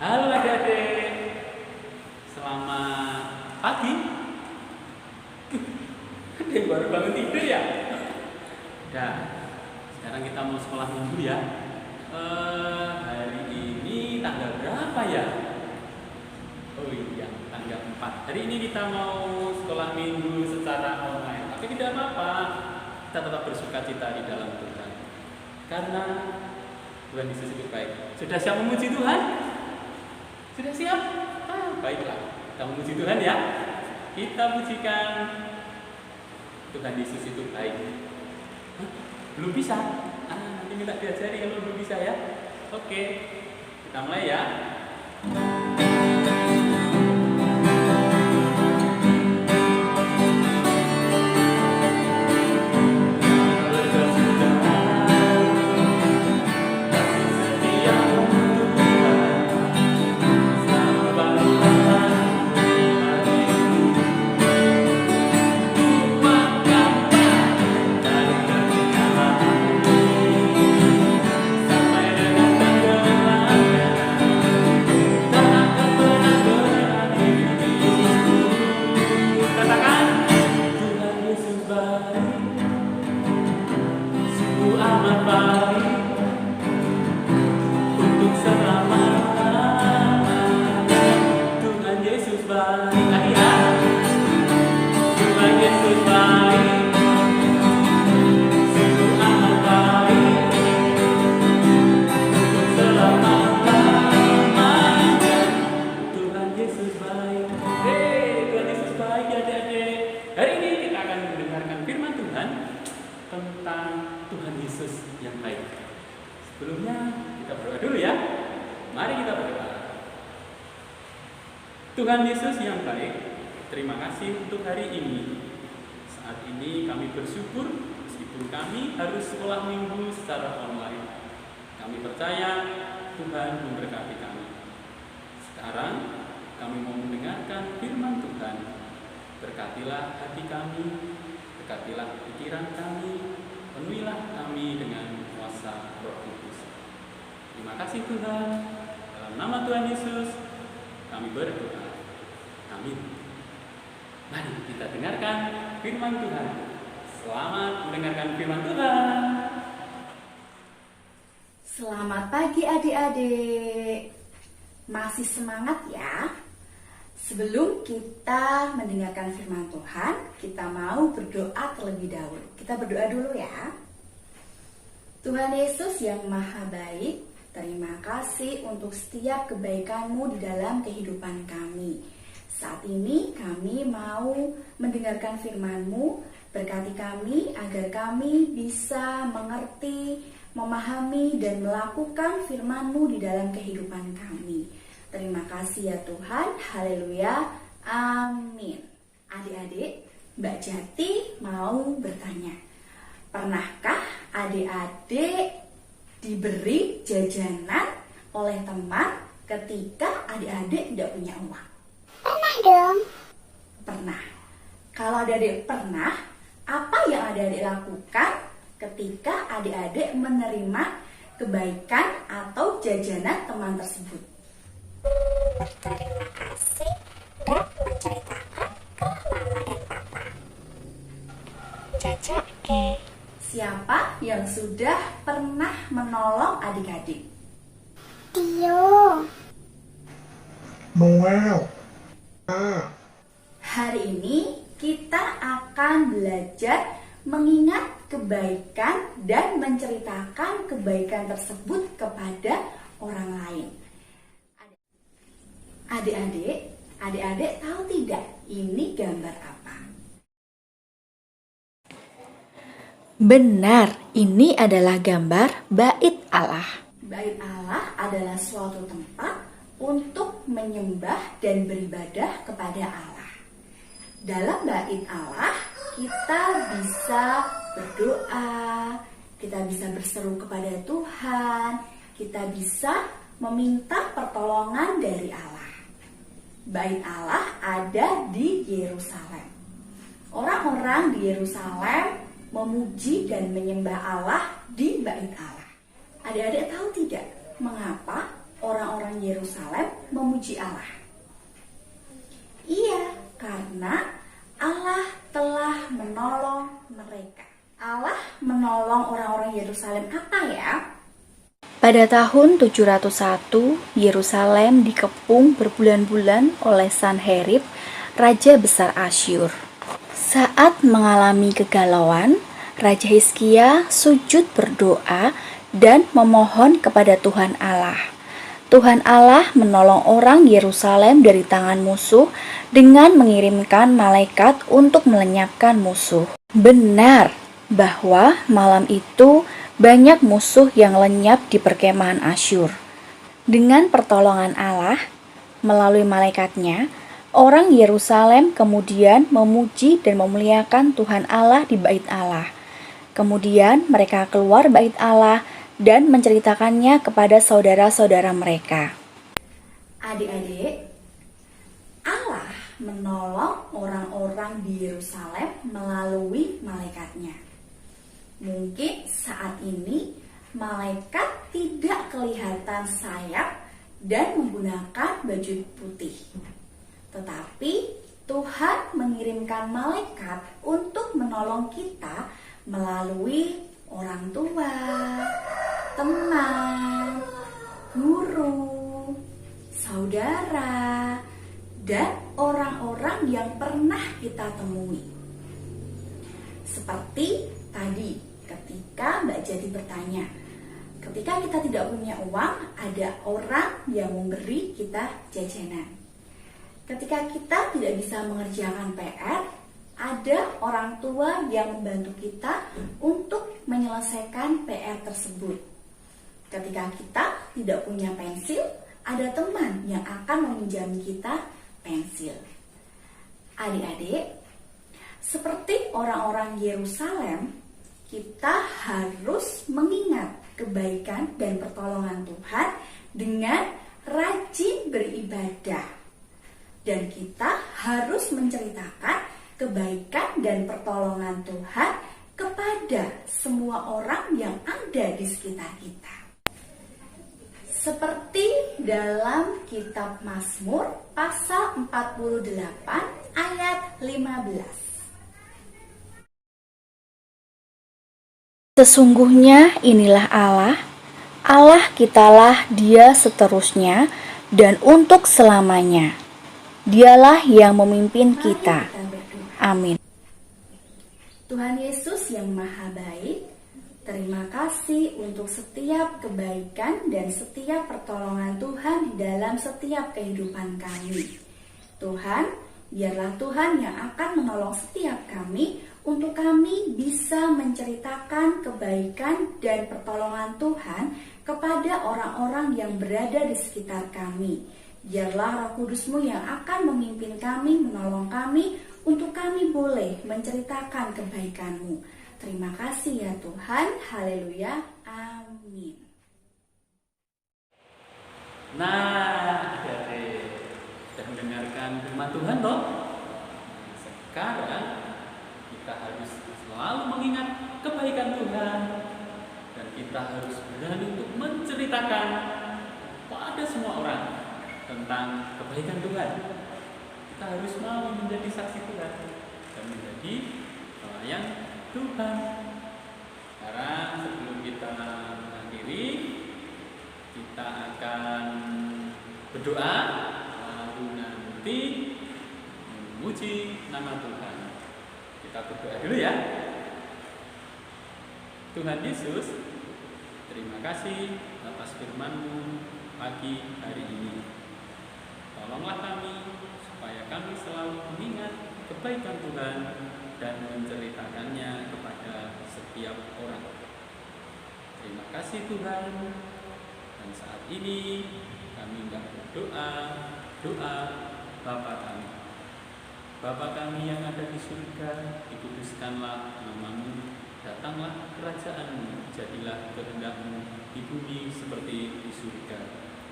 Halo adik-adik, selamat pagi. Ada yang baru bangun tidur ya? Udah, sekarang kita mau sekolah minggu ya. Hari ini tanggal berapa ya? Oh iya, tanggal 4. Hari ini kita mau sekolah minggu secara online. Tapi tidak apa-apa, kita tetap bersukacita di dalam Tuhan. Karena Tuhan Yesus itu baik. Sudah siap memuji Tuhan? Sudah siap? Baiklah, kita memuji Tuhan ya. Kita pujikan Tuhan Yesus itu baik. Belum bisa? Nanti minta diajari kalau belum bisa ya. Oke, kita mulai ya. Tentang Tuhan Yesus yang baik. Sebelumnya kita berdoa dulu ya. Mari kita berdoa. Tuhan Yesus yang baik, terima kasih untuk hari ini. Saat ini kami bersyukur meskipun kami harus sekolah minggu secara online. Kami percaya Tuhan memberkati kami. Sekarang kami mau mendengarkan firman Tuhan. Berkatilah hati kami, berkatilah pikiran kami, penuhilah kami dengan kuasa Roh Kudus. Terima kasih Tuhan. Dalam nama Tuhan Yesus kami berdoa. Amin. Mari kita dengarkan firman Tuhan. Selamat mendengarkan firman Tuhan. Selamat pagi adik-adik. Masih semangat ya? Sebelum kita mendengarkan firman Tuhan, kita mau berdoa terlebih dahulu. Kita berdoa dulu ya. Tuhan Yesus yang maha baik, terima kasih untuk setiap kebaikan-Mu di dalam kehidupan kami. Saat ini kami mau mendengarkan firman-Mu, berkati kami agar kami bisa mengerti, memahami dan melakukan firman-Mu di dalam kehidupan kami. Terima kasih ya Tuhan, haleluya, amin. Adik-adik, Mbak Jati mau bertanya, pernahkah adik-adik diberi jajanan oleh teman ketika adik-adik tidak punya uang? Pernah dong. Pernah. Kalau adik-adik pernah, apa yang adik-adik lakukan ketika adik-adik menerima kebaikan atau jajanan teman tersebut? Berterima kasih dan menceritakan ke mama dan papa. Caca ke. Siapa yang sudah pernah menolong adik-adik? Tio. Noel. Hari ini kita akan belajar mengingat kebaikan dan menceritakan kebaikan tersebut kepada orang lain. Adik-adik tahu tidak ini gambar apa? Benar, ini adalah gambar Bait Allah. Bait Allah adalah suatu tempat untuk menyembah dan beribadah kepada Allah. Dalam Bait Allah, kita bisa berdoa, kita bisa berseru kepada Tuhan, kita bisa meminta pertolongan dari Allah. Bait Allah ada di Yerusalem. Orang-orang di Yerusalem memuji dan menyembah Allah di Bait Allah. Adik-adik tahu tidak mengapa orang-orang orang Yerusalem memuji Allah? Iya, karena Allah telah menolong mereka. Allah menolong orang-orang Yerusalem apa ya? Pada tahun 701, Yerusalem dikepung berbulan-bulan oleh Sanherib, Raja Besar Asyur. Saat mengalami kegalauan, Raja Hizkia sujud berdoa dan memohon kepada Tuhan Allah. Tuhan Allah menolong orang Yerusalem dari tangan musuh dengan mengirimkan malaikat untuk melenyapkan musuh. Benar bahwa malam itu banyak musuh yang lenyap di perkemahan Asyur. Dengan pertolongan Allah, melalui malaikatnya, orang Yerusalem kemudian memuji dan memuliakan Tuhan Allah di bait Allah. Kemudian mereka keluar bait Allah dan menceritakannya kepada saudara-saudara mereka. Adik-adik, Allah menolong orang-orang di Yerusalem melalui malaikatnya. Mungkin saat ini malaikat tidak kelihatan sayap dan menggunakan baju putih. Tetapi Tuhan mengirimkan malaikat untuk menolong kita melalui orang tua, teman, guru, saudara, dan orang-orang yang pernah kita temui. Seperti tadi ketika Mbak Jati bertanya, ketika kita tidak punya uang, ada orang yang memberi kita jajanan. Ketika kita tidak bisa mengerjakan PR, ada orang tua yang membantu kita untuk menyelesaikan PR tersebut. Ketika kita tidak punya pensil, ada teman yang akan meminjam kita pensil. Adik-adik, seperti orang-orang Yerusalem, kita harus mengingat kebaikan dan pertolongan Tuhan dengan rajin beribadah. Dan kita harus menceritakan kebaikan dan pertolongan Tuhan kepada semua orang yang ada di sekitar kita. Seperti dalam kitab Mazmur pasal 48 ayat 15. Sesungguhnya inilah Allah, Allah kitalah Dia seterusnya dan untuk selamanya. Dialah yang memimpin kita. Amin. Tuhan Yesus yang Maha Baik, terima kasih untuk setiap kebaikan dan setiap pertolongan Tuhan di dalam setiap kehidupan kami. Tuhan, biarlah Tuhan yang akan menolong setiap kami untuk kami bisa menceritakan kebaikan dan pertolongan Tuhan kepada orang-orang yang berada di sekitar kami. Biarlah Roh Kudus-Mu yang akan memimpin kami, menolong kami, untuk kami boleh menceritakan kebaikan-Mu. Terima kasih ya Tuhan. Haleluya. Amin. Nah, adik-adik, sudah mendengarkan firman Tuhan toh? Sekarang kita harus selalu mengingat kebaikan Tuhan dan kita harus berani untuk menceritakan pada semua orang tentang kebaikan Tuhan. Kita harus mau menjadi saksi Tuhan dan menjadi pelayan Tuhan. Sekarang sebelum kita mengakhiri, kita akan berdoa lalu nanti memuji nama Tuhan. Kita berdoa dulu ya. Tuhan Yesus, terima kasih atas firman-Mu pagi hari ini. Tolonglah kami supaya kami selalu mengingat kebaikan Tuhan dan menceritakannya kepada setiap orang. Terima kasih Tuhan. Dan saat ini kami hendak berdoa, doa Bapa kami. Bapa kami yang ada di surga, dikuduskanlah nama-Mu, datanglah kerajaan-Mu, jadilah kehendak-Mu di bumi seperti di surga.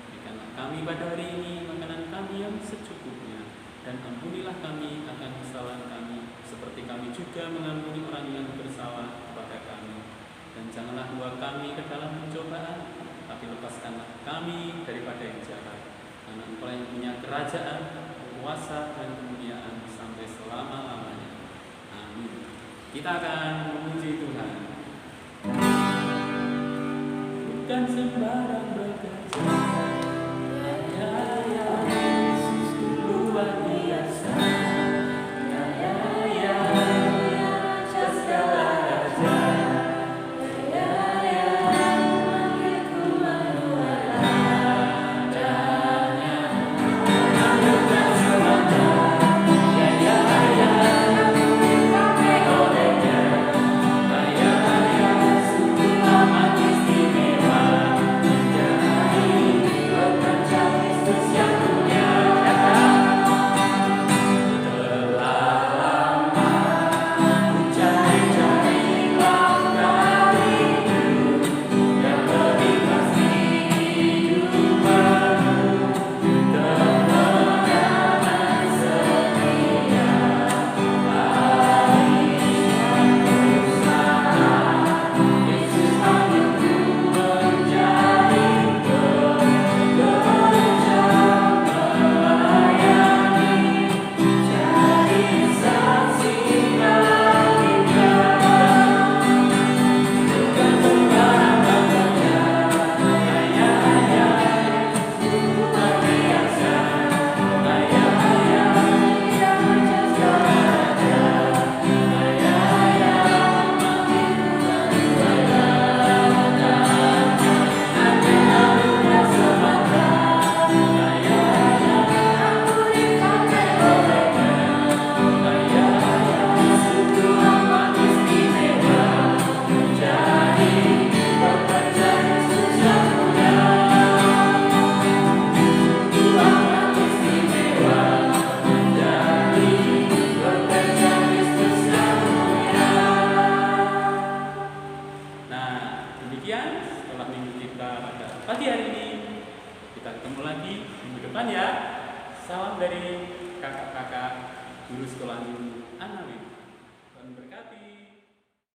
Berikanlah kami pada hari ini makanan kami yang secukupnya, dan ampunilah kami akan kesalahan kami, seperti kami juga mengampuni orang yang bersalah kepada kami. Dan janganlah bawa kami ke dalam pencobaan, tapi lepaskanlah kami daripada yang jahat. punya kerajaan, kuasa, dan kemuliaan sampai selama-lamanya. Amin. Kita akan memuji Tuhan. Bukan sembarang bekerja, ya Yesus luar biasa, ya atas segala raja, ya manggilku menuara adanya. Bukan semata, ya dipakai olehnya, ya sungguh amat istimewa, menjadi pekerja Kristus yang mulia. Telah lama ku cari-cari langkah hidup yang lebih pasti, hidup baru, kemenangan setia. Hari suatu saat Yesus panggilku menjadi pekerja melayani, jadi saksi baginya. Bukan sembarang bekerja, ya luar biasa, ya atas segala raja, ya anugerah semata, aku dipakai olehnya, sungguh amat istimewa, menjadi pekerja Kristus yang mulia. Sungguh amat istimewa, menjadi pekerja Kristus yang mulia. Nah, demikian setelah minggu kita pada pagi hari ini. Kita ketemu lagi minggu depan ya. Salam dari kakak-kakak guru sekolah minggu Anawin. Tuhan berkati.